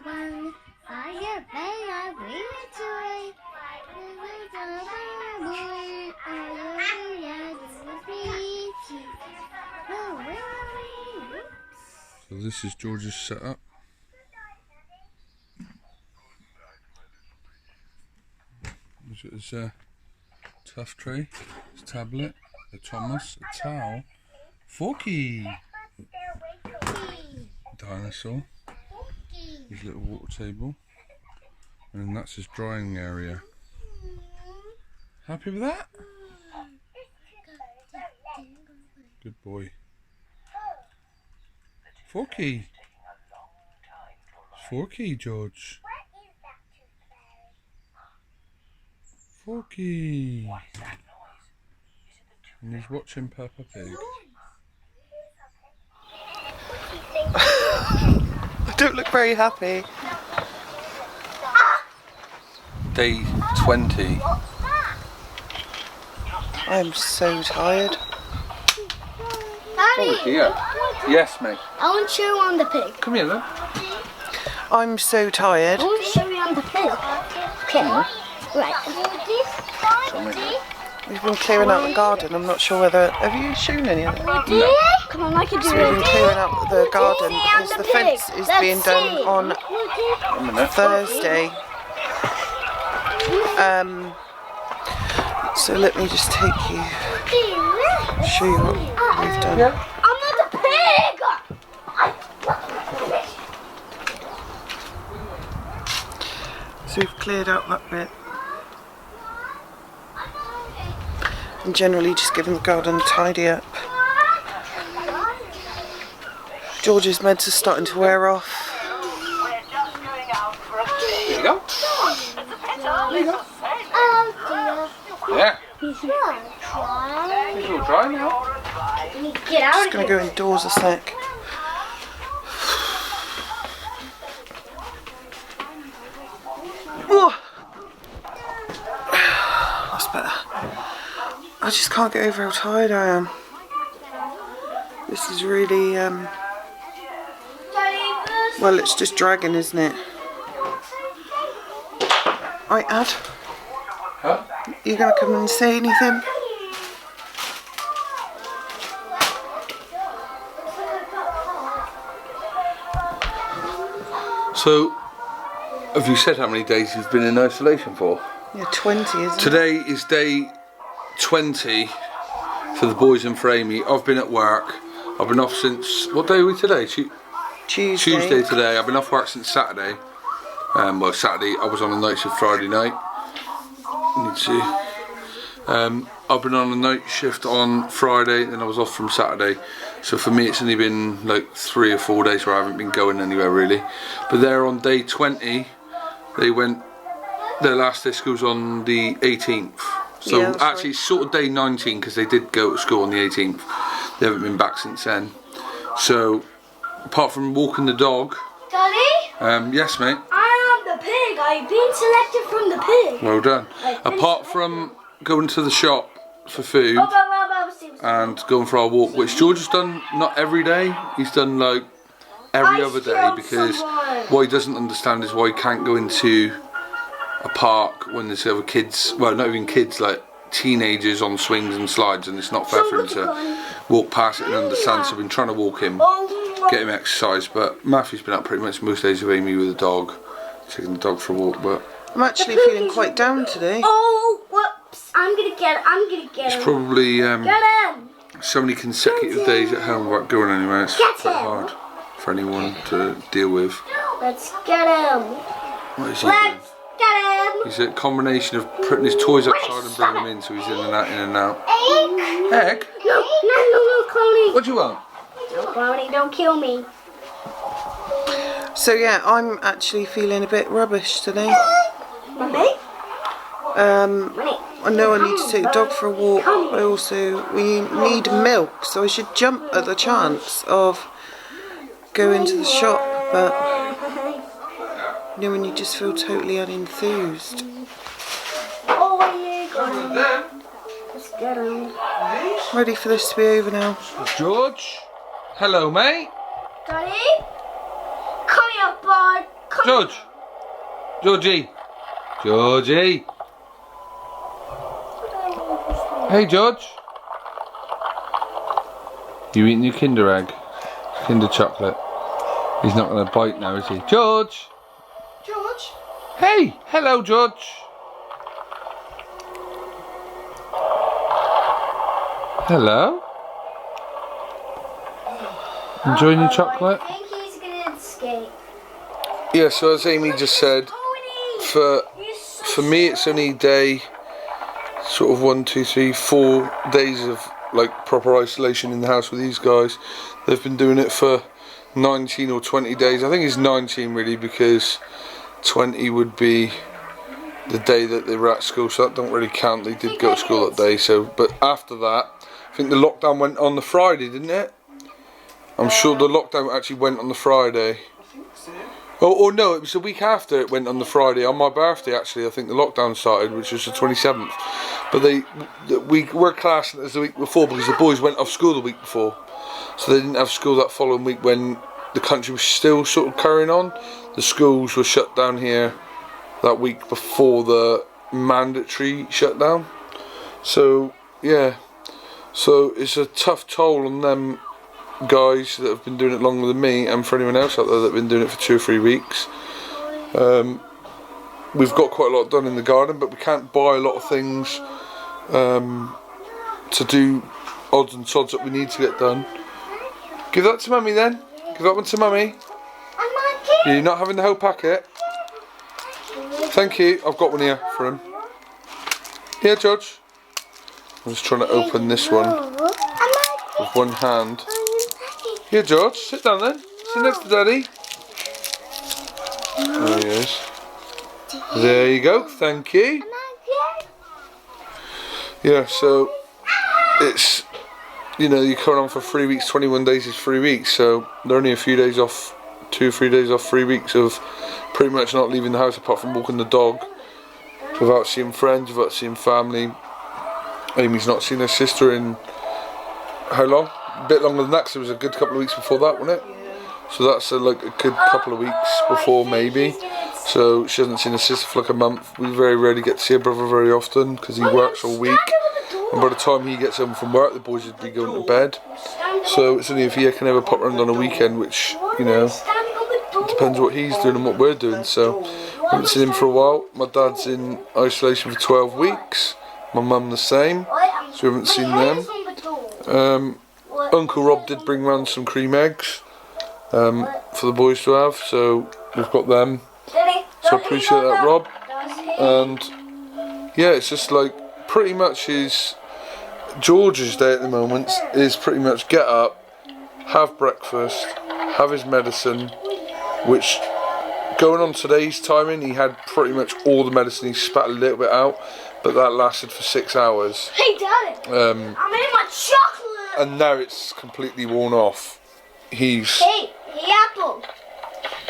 one. Fire, fire, bring it joy. So this is George's setup. There's his tough tray, his tablet, a Thomas, a towel, Forky, dinosaur, his little water table, and then that's his drying area. Happy with that? Good boy. Forky. Forky, George. Forky. And he's watching Peppa Pig. I don't look very happy. Day 20. I'm so tired. Daddy, Oh dear. Yes, mate. I want to show you on the pig. Come here then. I'm so tired. I want to show you on the pig. Okay. Right. We've been clearing out the garden. I'm not sure whether... Have you shown any of it? No. Come on, I can do So it. we've been clearing out the garden because the fence is being done on Thursday. So let me just take you, show you what we've done. I'm not the pig! So we've cleared out that bit. And generally just giving the garden a tidy up. George's meds are starting to wear off. There you go. There you go. Yeah. He's all dry now. Get out Just going to go indoors a sec. Oh. That's better. I just can't get over how tired I am. This is really, well, it's just dragging, isn't it? Right, Ad? Huh? You going to come and say anything? So, have you said how many days you've been in isolation for? Yeah, 20, isn't it? Today is day 20 for the boys and for Amy. I've been at work. I've been off since, what day are we today? Tuesday today. I've been off work since Saturday. Well, Saturday, I was on a night shift Friday night. Need to see. I've been on a night shift on Friday, then I was off from Saturday. So for me, it's only been like 3 or 4 days where I haven't been going anywhere really. But they're on day 20. They went, their last day of school's on the 18th. So yeah, actually it's sort of day 19 because they did go to school on the 18th. They haven't been back since then. So apart from walking the dog. Daddy? Yes, mate. I am the pig. I've been selected from the pig. Well done. Apart from going to the shop for food and going for our walk, which George has done not every day. He's done like every other day because what he doesn't understand is why he can't go into a park when there's other kids, well not even kids, like teenagers on swings and slides, and it's not fair for him to walk past it and understand. So I've been trying to walk him, get him exercise, but Matthew's been out pretty much most days with Amy with the dog, taking the dog for a walk. But I'm actually feeling quite down today. Oh, whoops. I'm gonna get him. it's probably Get him. so many consecutive days at home without going anywhere. It's Get quite him. hard for anyone to deal with. Let's get him. What is he doing? Let's get him. He's a combination of putting his toys outside and bringing them in, so he's in and out, in and out. Egg? Egg? No, Cloney. What do you want? No, Cloney, don't kill me. So yeah, I'm actually feeling a bit rubbish today. Mommy? I know I need to take the dog for a walk. We need milk, so I should jump at the chance of going to the shop, but you know when you just feel totally unenthused. Oh, yeah, got him. Let's get him. Ready for this to be over now. George? Hello, mate. Daddy? Come here, bud. George. Georgie. Georgie. Hey, George. You eating your Kinder egg? Kinder chocolate. He's not going to bite now, is he? George. George. Hey. Hello, George. Hello. Enjoying your chocolate? I think he's gonna escape. Yeah, so as Amy just said, for me it's only day sort of 1, 2, 3, 4 days of like proper isolation in the house with these guys. They've been doing it for 19 or 20 days. I think it's 19 really, because 20 would be the day that they were at school, so that don't really count. They did go to school that day. So, but after that, I think the lockdown went on the Friday, didn't it? I'm sure the lockdown actually went on the Friday. I think so. Oh no, it was the week after it went on the Friday. On my birthday, actually, I think the lockdown started, which was the 27th. But we were classing it as the week before because the boys went off school the week before. So they didn't have school that following week when the country was still sort of carrying on. The schools were shut down here that week before the mandatory shutdown. So, yeah. So it's a tough toll on them guys that have been doing it longer than me, and for anyone else out there that have been doing it for 2 or 3 weeks. We've got quite a lot done in the garden, but we can't buy a lot of things to do odds and sods that we need to get done. Give that to Mummy then. Give that one to Mummy. You're not having the whole packet? Thank you. I've got one here for him. Here, George. I'm just trying to open this one with one hand. Here, George, sit down then. Sit next to Daddy. There he is. There you go, thank you. Yeah, so it's, you know, you're coming on for 3 weeks, 21 days is 3 weeks, so they're only a few days off, 2 or 3 days off, 3 weeks of pretty much not leaving the house apart from walking the dog, without seeing friends, without seeing family. Amy's not seen her sister in how long? A bit longer than that, because it was a good couple of weeks before that, wasn't it? So that's like a good couple of weeks before, maybe. So she hasn't seen her sister for like a month. We very rarely get to see her brother very often because he works all week, and by the time he gets home from work the boys would be going to bed. So it's only if he can ever pop around on a weekend, which, you know, depends what he's doing and what we're doing. So I haven't seen him for a while. My dad's in isolation for 12 weeks, my mum the same, so we haven't seen them. Uncle Rob did bring round some cream eggs for the boys to have, so we've got them. So I appreciate that, Rob. And yeah, it's just like pretty much George's day at the moment is pretty much get up, have breakfast, have his medicine, which going on today's timing he had pretty much all the medicine. He spat a little bit out, but that lasted for 6 hours. Hey, Daddy, I'm in my chocolate. And now it's completely worn off. Hey, Apple.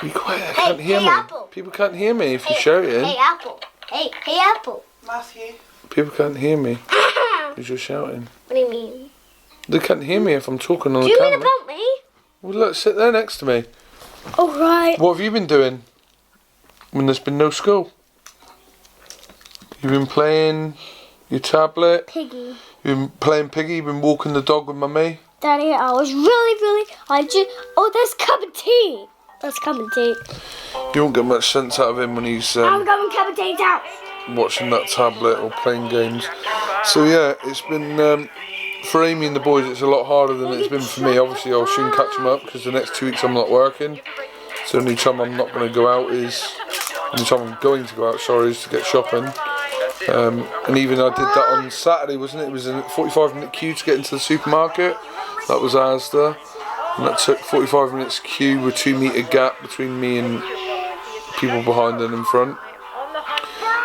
Be quiet, I can't hear me. Apple. People can't hear me if you're shouting. Hey, Apple. Hey, Apple. Matthew. People can't hear me because you're shouting. What do you mean? They can't hear me if I'm talking on the Do you camera. mean about me? Well, look, sit there next to me. Alright. What have you been doing when there's been no school? You've been playing your tablet? Piggy. You've been playing Piggy? You've been walking the dog with Mummy? Daddy, I was oh, there's cup of tea. That's cup of tea. You won't get much sense out of him when he's I'm going cup of tea's house. watching that tablet or playing games. So yeah, it's been for Amy and the boys it's a lot harder than it's been for me. Obviously I'll soon catch them up because the next 2 weeks I'm not working. So the only time I'm not going to go out is is to get shopping. And even I did that on Saturday, wasn't it? It was a 45-minute queue to get into the supermarket. That was Asda, and that took 45 minutes queue with 2 metre gap between me and people behind and in front.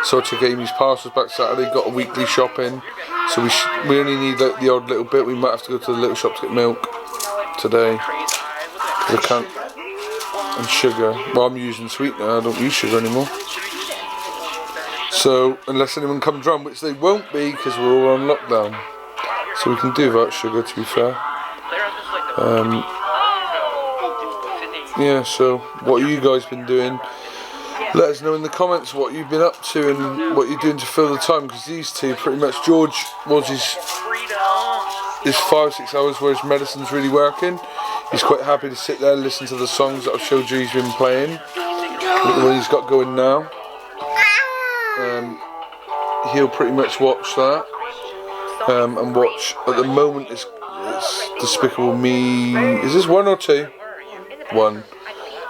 So I took Amy's parcels back Saturday, got a weekly shopping. So we only need like the odd little bit. We might have to go to the little shop to get milk today. I can't, and sugar. Well, I'm using sweetener. I don't use sugar anymore. So unless anyone comes round, which they won't be because we're all on lockdown, so we can do without sugar, to be fair. Yeah, so what have you guys been doing? Let us know in the comments what you've been up to and what you're doing to fill the time, because these two pretty much, George was his 5-6 hours where his medicine's really working. He's quite happy to sit there and listen to the songs that I've showed you he's been playing, what he's got going now. He'll pretty much watch that and watch, at the moment it's Despicable Me. Is this 1 or 2? 1.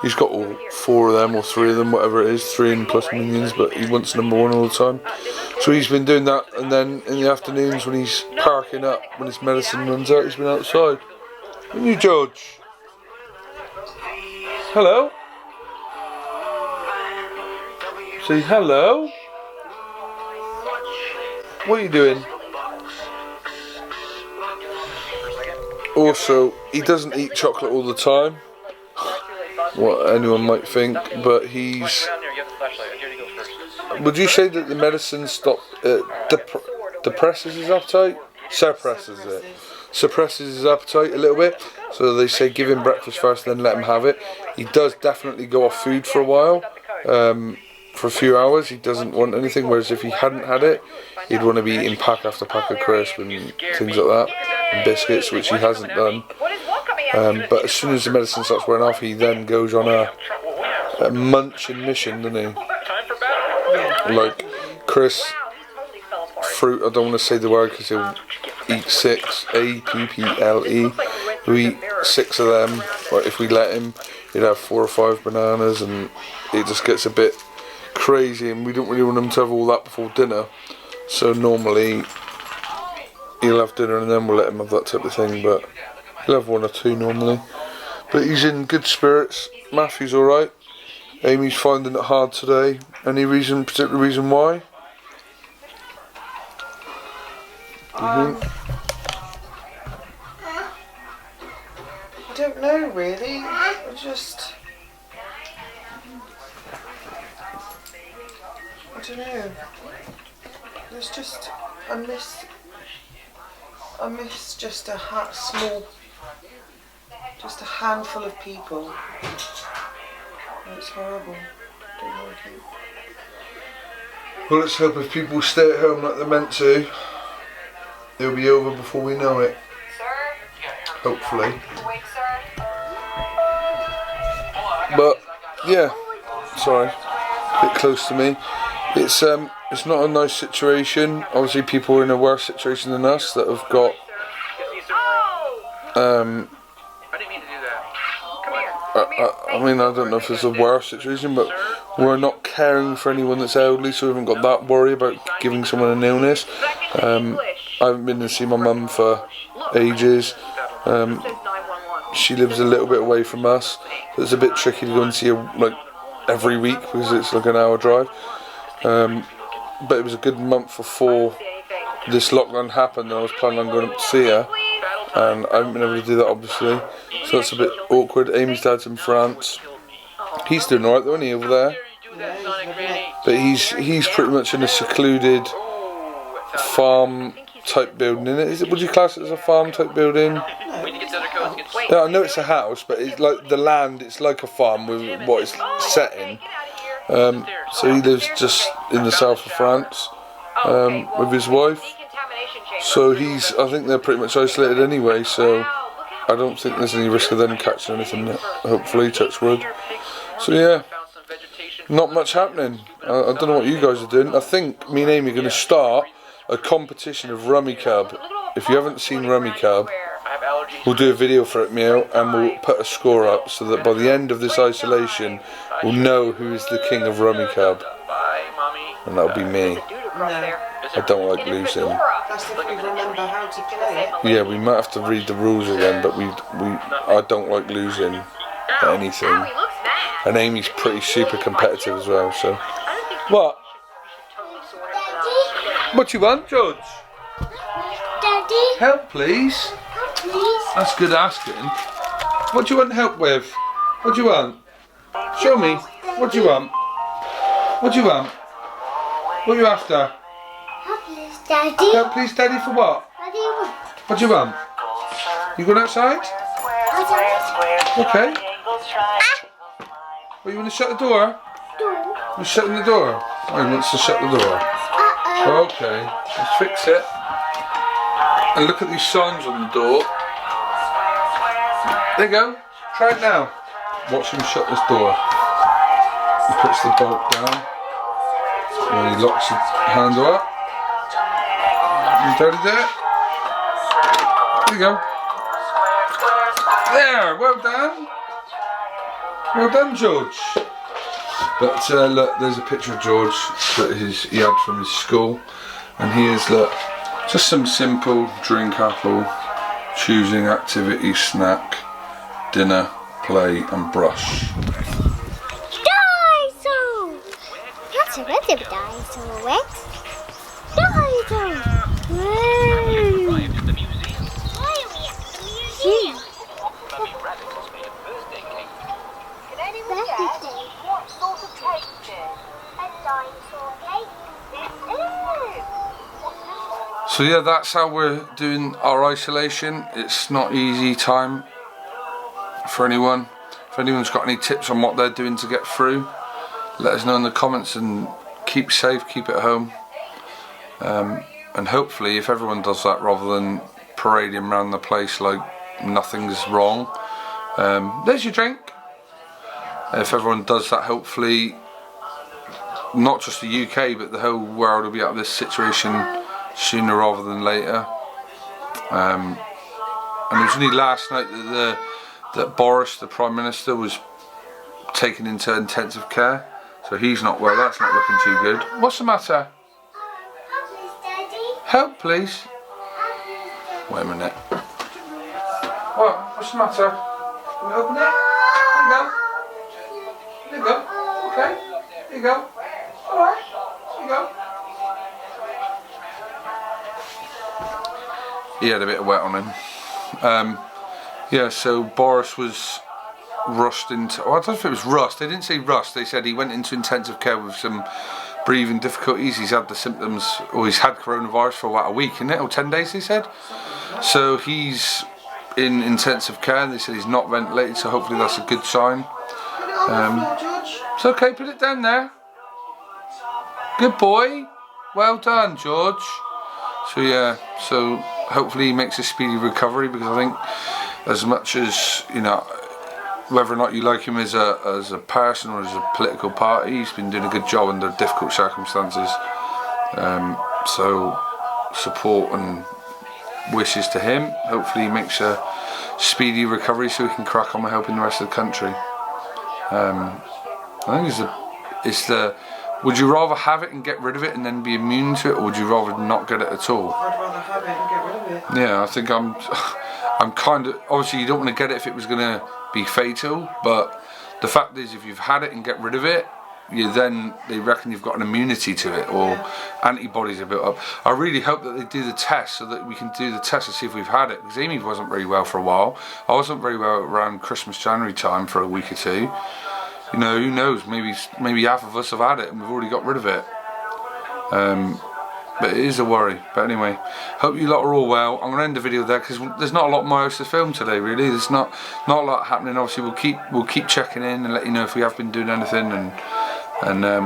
He's got all 4 of them or 3 of them, whatever it is, 3 and plus Minions, but he wants number 1 all the time. So he's been doing that, and then in the afternoons when he's parking up, when his medicine runs out, he's been outside. Haven't you, George? Hello? Say hello? What are you doing? Also, he doesn't eat chocolate all the time, what anyone might think, but he's... Would you say that the medicine depresses his appetite? Suppresses it. Suppresses his appetite a little bit. So they say give him breakfast first, then let him have it. He does definitely go off food for a while. For a few hours he doesn't want anything, whereas if he hadn't had it, he'd want to be eating pack after pack of crisps and things like that, and biscuits, which he hasn't done. But as soon as the medicine starts wearing off, he then goes on a munching mission, doesn't he? Like crisps, fruit, I don't want to say the word because he'll eat 6, A-P-P-L-E. He'll eat 6 of them, but if we let him, he'd have 4 or 5 bananas, and it just gets a bit crazy, and we don't really want him to have all that before dinner. So normally he'll have dinner and then we'll let him have that type of thing, but he'll have 1 or 2 normally. But he's in good spirits. Matthew's alright. Amy's finding it hard today. Any particular reason why? I don't know really. I don't know. There's just I miss just a handful of people. It's horrible. Don't like it. Well, let's hope if people stay at home like they're meant to, it'll be over before we know it. Hopefully. But yeah, sorry, a bit close to me. It's not a nice situation. Obviously, people are in a worse situation than us that have got I mean, I don't know if it's a worse situation, but we're not caring for anyone that's elderly, so we haven't got that worry about giving someone an illness. I haven't been to see my mum for ages. She lives a little bit away from us, so it's a bit tricky to go and see her like every week because it's like an hour drive. But it was a good month before this lockdown happened, and I was planning on going up to see her, and I haven't been able to do that obviously, so it's a bit awkward. Amy's dad's in France. He's doing alright though, isn't he, over there? But he's pretty much in a secluded farm type building, isn't it? Would you class it as a farm type building? Yeah, I know it's a house, but it's like the land, it's like a farm with what it's set in. So he lives just in the south of France with his wife. So I think they're pretty much isolated anyway, so I don't think there's any risk of them catching anything, hopefully, touch wood. So yeah, not much happening. I don't know what you guys are doing. I think me and Amy are going to start a competition of Rummy Cub. If you haven't seen Rummy Cub, we'll do a video for it, Meow, and we'll put a score up so that by the end of this isolation, we'll know who is the king of Rummy Cub. And that'll be me. No. I don't like losing. That's if we remember how to play it. Yeah, we might have to read the rules again, but I don't like losing at anything. And Amy's pretty super competitive as well, so. What? What you want, George? Daddy? Help, please. Please? That's good asking. What do you want help with? What do you want? Show me. What do you want? What do you want? What are you after? Help, please, Daddy. Help, please, Daddy, for what? What do you want? What do you want? You going outside? Outside. Okay. Well, you want to shut the door? You're shutting the door? Oh, he wants to shut the door. Okay, let's fix it. And look at these signs on the door. There you go. Try it now. Watch him shut this door. He puts the bolt down. And he locks the handle up. You ready there? There you go. There, well done. Well done, George. But look, there's a picture of George that he had from his school. And here's, look, just some simple drink apple, choosing activity, snack, dinner, play and brush. Dinosaur! That's a red dinosaur, Rex. Dinosaur! Whoa! Why are we at the museum? Can anyone guess what sort of cake it is? A dinosaur cake? It is! So yeah, that's how we're doing our isolation. It's not easy time for anyone. If anyone's got any tips on what they're doing to get through, let us know in the comments, and keep safe, keep at home. And hopefully if everyone does that rather than parading around the place like nothing's wrong, there's your drink. If everyone does that, hopefully not just the UK but the whole world will be out of this situation sooner rather than later. And it was only last night that Boris, the Prime Minister, was taken into intensive care, so he's not well. That's not looking too good. What's the matter? Help, please. Wait a minute. What? What's the matter? Can you open it? There you go. There you go. Okay. There you go. Alright. There you go. He had a bit of wet on him. Yeah, so Boris was rushed into... Oh, I don't know if it was rushed. They didn't say rushed. They said he went into intensive care with some breathing difficulties. He's had the symptoms, or he's had coronavirus for about a week, isn't it? Or 10 days, they said. So he's in intensive care. They said he's not ventilated, so hopefully that's a good sign. It's okay, put it down there. Good boy. Well done, George. So yeah, so hopefully he makes a speedy recovery, because I think as much as, you know, whether or not you like him as a person or as a political party, he's been doing a good job under difficult circumstances. So support and wishes to him. Hopefully he makes a speedy recovery so we can crack on with helping the rest of the country. I think it's the would you rather have it and get rid of it and then be immune to it, or would you rather not get it at all? I'd rather have it and get rid of it. Yeah, I think I'm kind of, obviously you don't want to get it if it was going to be fatal, but the fact is if you've had it and get rid of it, they reckon you've got an immunity to it, or antibodies are built up. I really hope that they do the test so that we can do the test to see if we've had it, because Amy wasn't very well for a while. I wasn't very well around Christmas, January time for a week or two. You know, who knows, maybe half of us have had it and we've already got rid of it. But it is a worry. But anyway, hope you lot are all well. I'm going to end the video there because there's not a lot more else to film today, really. There's not a lot happening. Obviously we'll keep checking in and let you know if we have been doing anything, and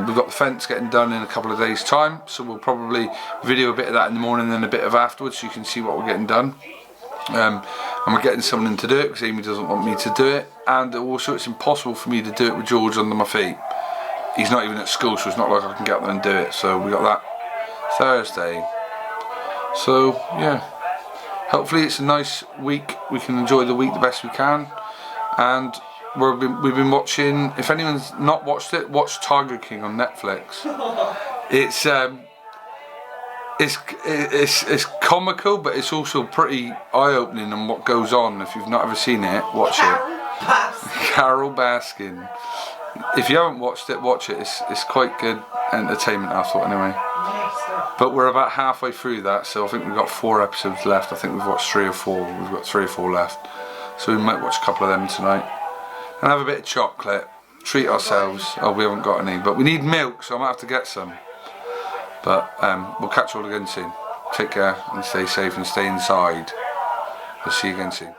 we've got the fence getting done in a couple of days time, so we'll probably video a bit of that in the morning and then a bit of afterwards so you can see what we're getting done. And we're getting someone in to do it because Amy doesn't want me to do it, and also it's impossible for me to do it with George under my feet. He's not even at school, so it's not like I can get there and do it. So we got that Thursday. So yeah, hopefully it's a nice week. We can enjoy the week the best we can, and we've been watching. If anyone's not watched it, watch Tiger King on Netflix. It's comical, but it's also pretty eye-opening on what goes on. If you've not ever seen it, watch it. Carol Baskin. If you haven't watched it, watch it. It's quite good entertainment, I thought, anyway. But we're about halfway through that, so I think we've got 4 episodes left. I think we've watched 3 or 4. We've got 3 or 4 left, so we might watch a couple of them tonight and have a bit of chocolate. Treat ourselves. Oh, we haven't got any, but we need milk, so I might have to get some. But we'll catch you all again soon. Take care and stay safe and stay inside. We'll see you again soon.